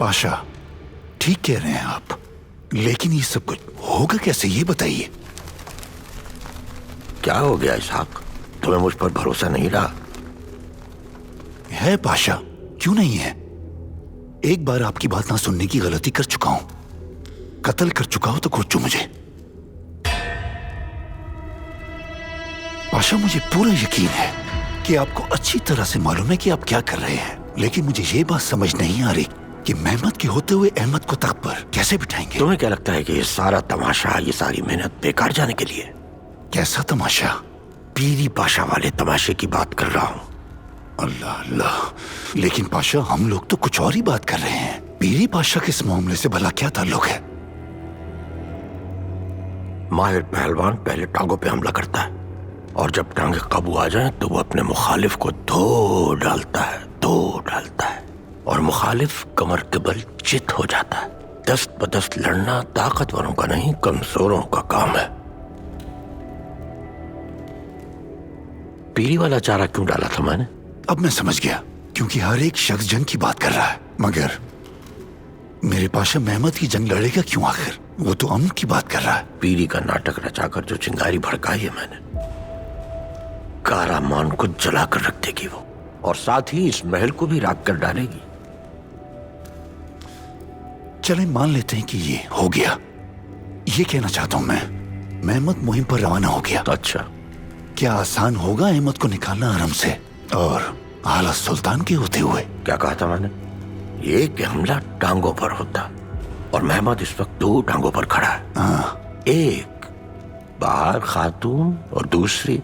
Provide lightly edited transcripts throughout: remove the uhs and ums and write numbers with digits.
पाशा, ठीक कह रहे हैं आप, लेकिन ये सब कुछ होगा कैसे, ये बताइए। क्या हो गया इसहाक, तुम्हें मुझ पर भरोसा नहीं रहा? है पाशा, क्यों नहीं है। एक बार आपकी बात ना सुनने की गलती कर चुका हूं, कत्ल कर चुका हूं, तो खोजो मुझे। पाशा, मुझे पूरा यकीन है कि आपको अच्छी तरह से मालूम है कि आप क्या कर रहे हैं, लेकिन मुझे ये बात समझ नहीं आ रही कि मेहमद के होते हुए अहमद को तख्त पर कैसे बिठाएंगे। तुम्हें क्या लगता है कि ये सारा तमाशा, ये सारी मेहनत बेकार जाने के लिए? कैसा तमाशा? पीरी पाशा वाले तमाशे की बात कर रहा हूँ। अल्लाह अल्लाह, लेकिन पाशा हम लोग तो कुछ और ही बात कर रहे हैं। पीरी पाशा के इस मामले से भला क्या ताल्लुक है? माहिर पहलवान पहले टांगों पे हमला करता है, और जब टांगे काबू आ जाएं तो वो अपने मुखालिफ को धो डालता है, और मुखालिफ कमर के बल चित हो जाता है। दस्त बदस्त लड़ना ताकतवरों का नहीं, कमजोरों का काम है। पीरी वाला चारा क्यों डाला था मैंने? अब मैं समझ गया, क्योंकि हर एक शख्स जंग की बात कर रहा है, मगर मेरे पाशा मेहमद की जंग लड़ेगा क्यों आखिर? वो तो अमन की बात कर रहा है। पीरी का नाटक रचाकर जो चिंगारी भड़काई है मैंने, कारामान को जलाकर रख देगी वो, और साथ ही इस महल को भी राख कर डालेगी। चलें मान लेते हैं कि ये हो गया। ये कहना चाहता हूं मैं, मेहमद मुहिम पर रवाना हो गया। अच्छा, क्या आसान होगा अहमद को निकालना हरम से, और आला सुल्तान के होते हुए? क्या कहा था मैंने? ये कि हमला टांगों पर होता, और मेहमद इस वक्त 2 टांगों पर खड़ा है। एक बहार खातून और दूसरी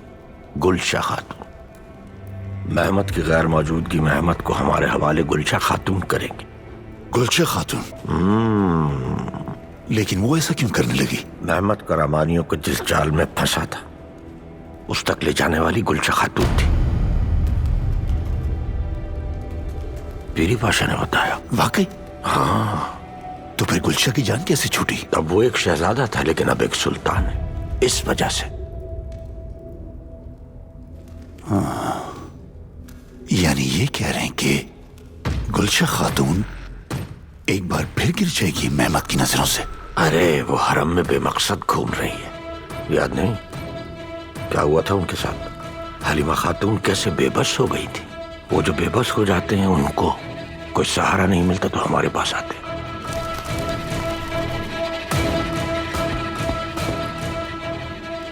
गुलशा खातून। मेहमद की गैर मौजूदगी में अहमद को हमारे हवाले गुलशा खातून करेंगे। गुलशा खातून? लेकिन वो ऐसा क्यों करने लगी? मेहमद करामानियों को जिस जाल में फंसा था, उस तक ले जाने वाली गुलशा खातून थी। पीरी पाशा ने बताया। वाकई? हाँ। तो फिर गुलशा की जान कैसे छूटी? तब वो एक शहजादा था, लेकिन अब एक सुल्तान है, इस वजह से। यानी ये कह रहे हैं कि गुलशा खातून एक बार फिर गिर जाएगी मेहमद की नजरों से? अरे वो हरम में बेमकसद घूम रही है, याद नहीं क्या हुआ था उनके साथ? हलीमा खातून कैसे बेबस हो गई थी। वो जो बेबस हो जाते हैं, उनको कोई सहारा नहीं मिलता तो हमारे पास आते हैं।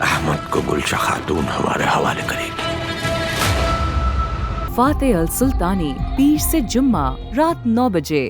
अहमद को गुलशा खातून हमारे हवाले करेगी। फातेह अल सुल्तानी, पीर से जुम्मा रात 9 बजे।